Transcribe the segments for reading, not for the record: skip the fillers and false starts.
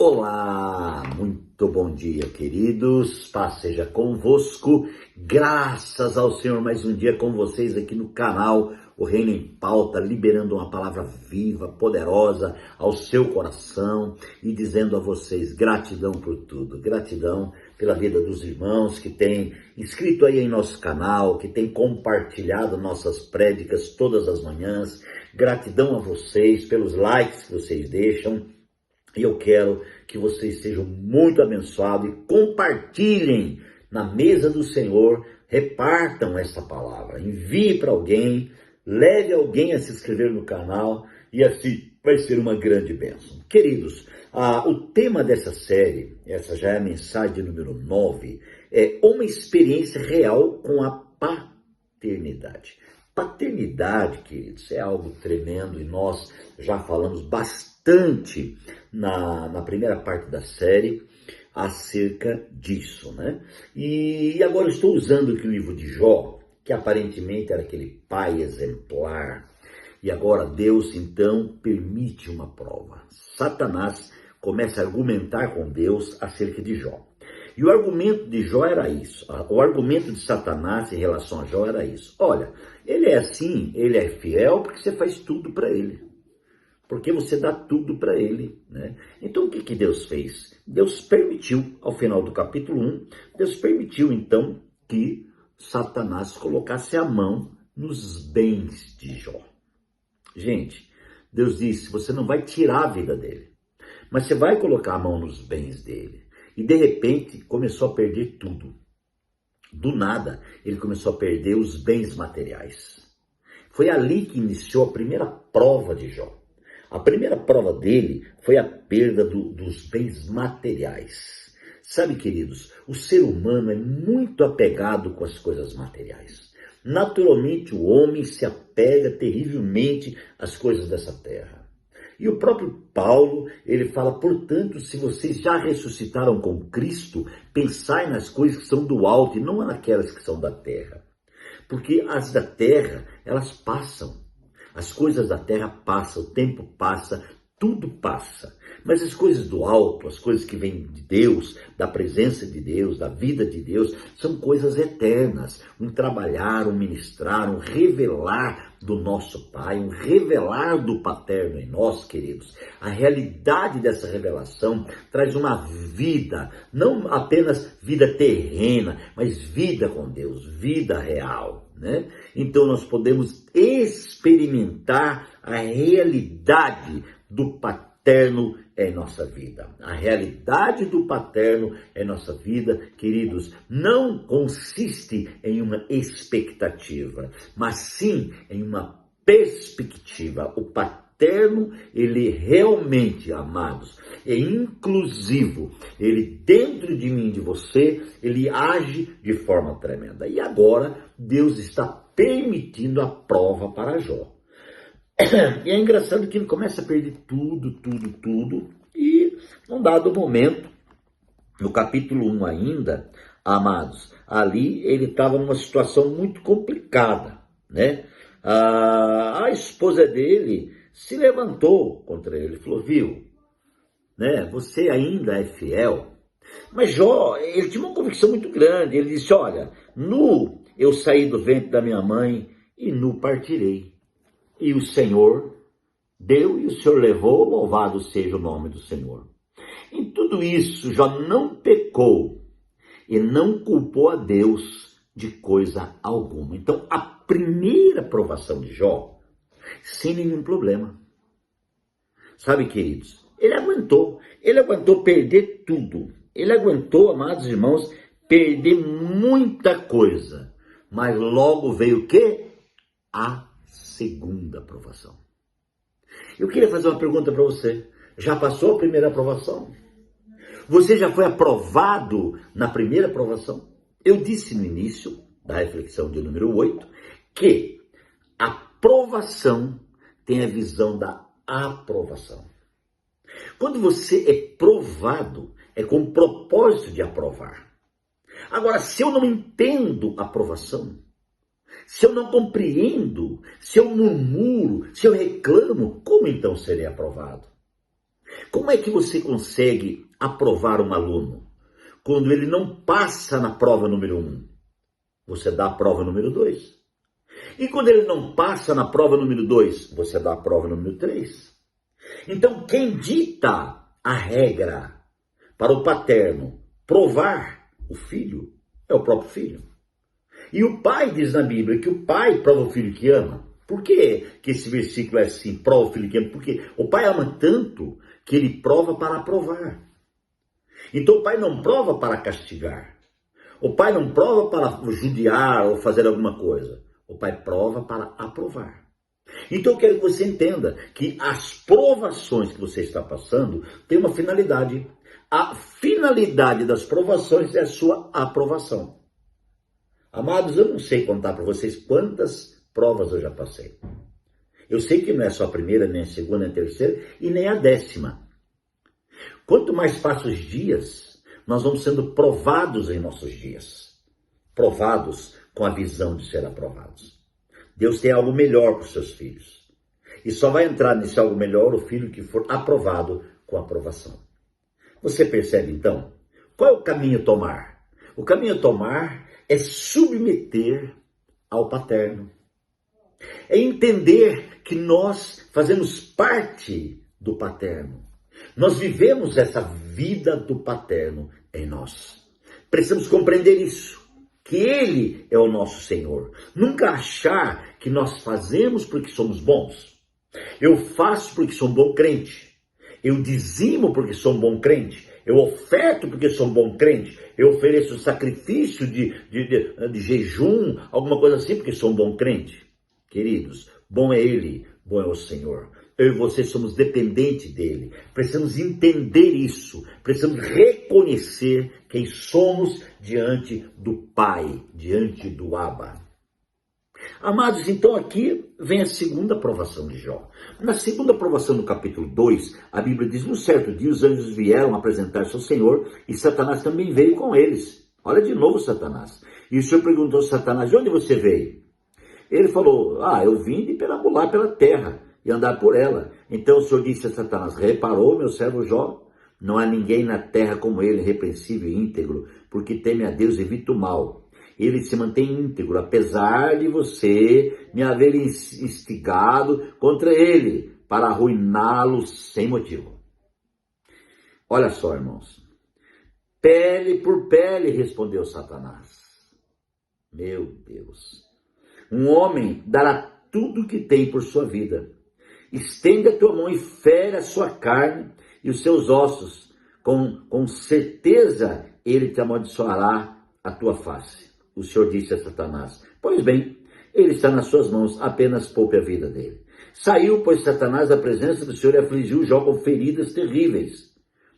Olá, muito bom dia, queridos. Paz seja convosco. Graças ao Senhor, mais um dia com vocês aqui no canal O Reino em Pauta, liberando uma palavra viva, poderosa ao seu coração e dizendo a vocês gratidão por tudo. Gratidão pela vida dos irmãos que têm inscrito aí em nosso canal, que têm compartilhado nossas prédicas todas as manhãs. Gratidão a vocês pelos likes que vocês deixam. E eu quero que vocês sejam muito abençoados e compartilhem na mesa do Senhor, repartam essa palavra, envie para alguém, leve alguém a se inscrever no canal e assim vai ser uma grande bênção. Queridos, o tema dessa série, essa já é a mensagem número 9, é uma experiência real com a paternidade. Paternidade, queridos, é algo tremendo e nós já falamos bastante na primeira parte da série acerca disso, né? E agora eu estou usando aqui o livro de Jó, que aparentemente era aquele pai exemplar, e agora Deus então permite uma prova. Satanás começa a argumentar com Deus acerca de Jó. E o argumento de Jó era isso, o argumento de Satanás em relação a Jó era isso. Olha, ele é assim, ele é fiel porque você faz tudo para ele. Porque você dá tudo para ele, né? Então o que Deus fez? Deus permitiu, ao final do capítulo 1, Deus permitiu então que Satanás colocasse a mão nos bens de Jó. Gente, Deus disse, você não vai tirar a vida dele, mas você vai colocar a mão nos bens dele. E de repente começou a perder tudo. Do nada, ele começou a perder os bens materiais. Foi ali que iniciou a primeira prova de Jó. A primeira prova dele foi a perda dos bens materiais. Sabe, queridos, o ser humano é muito apegado com as coisas materiais. Naturalmente, o homem se apega terrivelmente às coisas dessa terra. E o próprio Paulo, ele fala, portanto, se vocês já ressuscitaram com Cristo, pensai nas coisas que são do alto e não naquelas que são da terra. Porque as da terra, elas passam. As coisas da terra passam, o tempo passa, tudo passa. Mas as coisas do alto, as coisas que vêm de Deus, da presença de Deus, da vida de Deus, são coisas eternas. Um trabalhar, um ministrar, um revelar do nosso Pai, um revelar do paterno em nós, queridos. A realidade dessa revelação traz uma vida, não apenas vida terrena, mas vida com Deus, vida real. Né? Então nós podemos experimentar a realidade do paterno em nossa vida. A realidade do paterno em nossa vida, queridos, não consiste em uma expectativa, mas sim em uma perspectiva. O paterno, ele realmente, amados, é inclusivo. Ele dentro de mim, de você, ele age de forma tremenda. E agora, Deus está permitindo a prova para Jó. E é engraçado que ele começa a perder tudo, e num dado momento, no capítulo 1 ainda, amados, ali ele estava numa situação muito complicada, né? A esposa dele se levantou contra ele, falou, viu, né, você ainda é fiel? Mas Jó, ele tinha uma convicção muito grande, ele disse, olha, nu eu saí do ventre da minha mãe e nu partirei. E o Senhor deu e o Senhor levou, louvado seja o nome do Senhor. Em tudo isso, Jó não pecou e não culpou a Deus de coisa alguma. Então, a primeira provação de Jó, sem nenhum problema. Sabe, queridos, ele aguentou perder tudo. Ele aguentou, amados irmãos, perder muita coisa. Mas logo veio o quê? A segunda aprovação. Eu queria fazer uma pergunta para você. Já passou a primeira aprovação? Você já foi aprovado na primeira aprovação? Eu disse no início da reflexão de número 8 que a provação tem a visão da aprovação. Quando você é provado, é com o propósito de aprovar. Agora, se eu não entendo a aprovação, se eu não compreendo, se eu murmuro, se eu reclamo, como então serei aprovado? Como é que você consegue aprovar um aluno? Quando ele não passa na prova número 1, você dá a prova número 2. E quando ele não passa na prova número 2, você dá a prova número 3. Então, quem dita a regra para o paterno provar o filho é o próprio filho. E o pai diz na Bíblia que o pai prova o filho que ama. Por que esse versículo é assim, prova o filho que ama? Porque o pai ama tanto que ele prova para aprovar. Então o pai não prova para castigar. O pai não prova para judiar ou fazer alguma coisa. O pai prova para aprovar. Então eu quero que você entenda que as provações que você está passando têm uma finalidade. A finalidade das provações é a sua aprovação. Amados, eu não sei contar para vocês quantas provas eu já passei. Eu sei que não é só a primeira, nem a segunda, nem a terceira e nem a 10ª. Quanto mais passam os dias, nós vamos sendo provados em nossos dias. Provados com a visão de ser aprovados. Deus tem algo melhor para os seus filhos. E só vai entrar nesse algo melhor o filho que for aprovado com aprovação. Você percebe então? Qual é o caminho a tomar? O caminho a tomar é submeter ao paterno. É entender que nós fazemos parte do paterno. Nós vivemos essa vida do paterno em nós. Precisamos compreender isso, que Ele é o nosso Senhor. Nunca achar que nós fazemos porque somos bons. Eu faço porque sou um bom crente. Eu dizimo porque sou um bom crente. Eu oferto porque sou um bom crente. Eu ofereço sacrifício de jejum, alguma coisa assim, porque sou um bom crente. Queridos, bom é Ele, bom é o Senhor. Eu e você somos dependentes dEle. Precisamos entender isso. Precisamos reconhecer quem somos diante do Pai, diante do Abba. Amados, então aqui vem a segunda provação de Jó. Na segunda provação, no capítulo 2, a Bíblia diz: "Num certo dia os anjos vieram apresentar-se ao Senhor e Satanás também veio com eles." Olha de novo Satanás. E o Senhor perguntou a Satanás: "De onde você veio?" Ele falou: "Eu vim de perambular pela terra e andar por ela." Então o Senhor disse a Satanás: "Reparou, meu servo Jó? Não há ninguém na terra como ele, irrepreensível e íntegro, porque teme a Deus e evita o mal. Ele se mantém íntegro, apesar de você me haver instigado contra ele, para arruiná-lo sem motivo." Olha só, irmãos. Pele por pele, respondeu Satanás. Meu Deus. Um homem dará tudo o que tem por sua vida. Estende a tua mão e fere a sua carne e os seus ossos. Com certeza ele te amaldiçoará a tua face. O Senhor disse a Satanás: "Pois bem, ele está nas suas mãos, apenas poupe a vida dele." Saiu, pois, Satanás da presença do Senhor e afligiu Jó com feridas terríveis,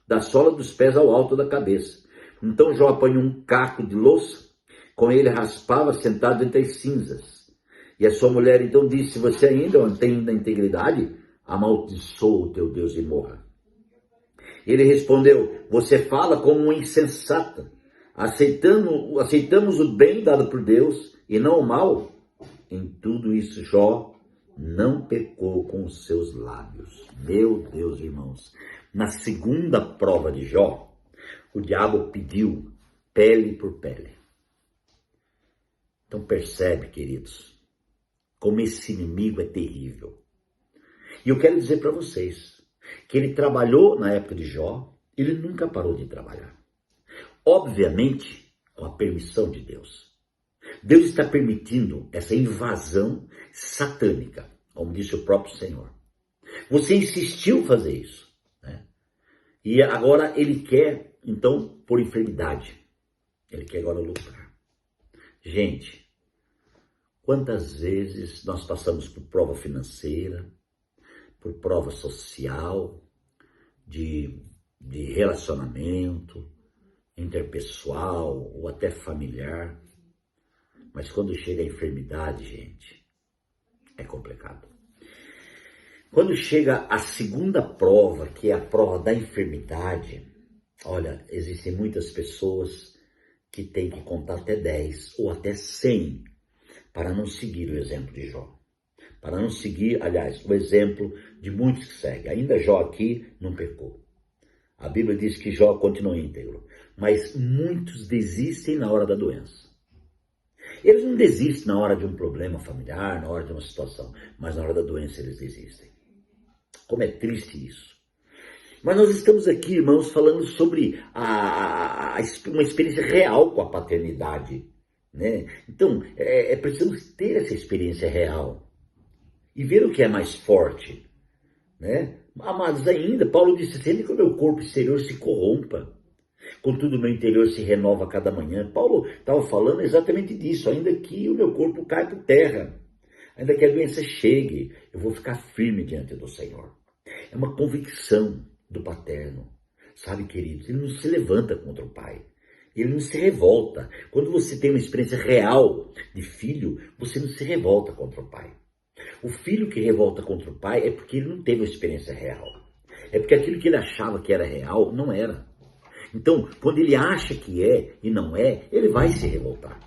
da sola dos pés ao alto da cabeça. Então Jó apanhou um caco de louça, com ele raspava sentado entre as cinzas. E a sua mulher então disse: "Você ainda mantém a integridade? Amaldiçoa o teu Deus e morra." Ele respondeu: "Você fala como uma insensata. Aceitamos o bem dado por Deus e não o mal." Em tudo isso Jó não pecou com os seus lábios. Meu Deus, irmãos. Na segunda prova de Jó, o diabo pediu pele por pele. Então percebe, queridos, como esse inimigo é terrível. E eu quero dizer para vocês que ele trabalhou na época de Jó, ele nunca parou de trabalhar. Obviamente, com a permissão de Deus. Deus está permitindo essa invasão satânica, como disse o próprio Senhor. Você insistiu em fazer isso, né? E agora ele quer, então, por enfermidade. Ele quer agora lutar. Gente, quantas vezes nós passamos por prova financeira, por prova social, de relacionamento, interpessoal ou até familiar. Mas quando chega a enfermidade, gente, é complicado. Quando chega a segunda prova, que é a prova da enfermidade, olha, existem muitas pessoas que têm que contar até 10 ou até 100 para não seguir o exemplo de Jó. para não seguir, aliás, o exemplo de muitos que seguem. Ainda Jó aqui não pecou. A Bíblia diz que Jó continuou íntegro, mas muitos desistem na hora da doença. Eles não desistem na hora de um problema familiar, na hora de uma situação, mas na hora da doença eles desistem. Como é triste isso. Mas nós estamos aqui, irmãos, falando sobre uma experiência real com a paternidade, né? Então, precisamos ter essa experiência real e ver o que é mais forte, né? Amados, ainda, Paulo disse, sempre que o meu corpo exterior se corrompa, contudo o meu interior se renova a cada manhã. Paulo estava falando exatamente disso, ainda que o meu corpo caia por terra, ainda que a doença chegue, eu vou ficar firme diante do Senhor. É uma convicção do paterno, sabe, queridos? Ele não se levanta contra o pai, ele não se revolta. Quando você tem uma experiência real de filho, você não se revolta contra o pai. O filho que revolta contra o pai é porque ele não teve uma experiência real. É porque aquilo que ele achava que era real, não era. Então, quando ele acha que é e não é, ele vai se revoltar.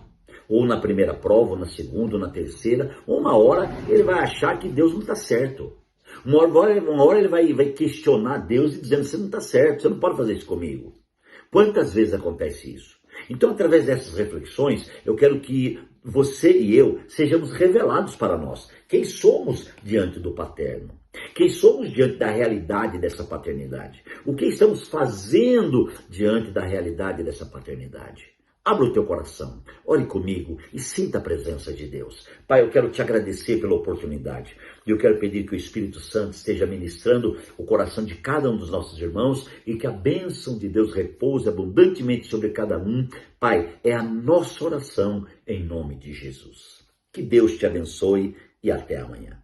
Ou na primeira prova, ou na segunda, ou na terceira, ou uma hora ele vai achar que Deus não está certo. Uma hora ele vai questionar Deus e dizendo, você não está certo, você não pode fazer isso comigo. Quantas vezes acontece isso? Então, através dessas reflexões, eu quero que você e eu sejamos revelados para nós. Quem somos diante do paterno? Quem somos diante da realidade dessa paternidade? O que estamos fazendo diante da realidade dessa paternidade? Abra o teu coração, ore comigo e sinta a presença de Deus. Pai, eu quero te agradecer pela oportunidade. E eu quero pedir que o Espírito Santo esteja ministrando o coração de cada um dos nossos irmãos e que a bênção de Deus repouse abundantemente sobre cada um. Pai, é a nossa oração em nome de Jesus. Que Deus te abençoe e até amanhã.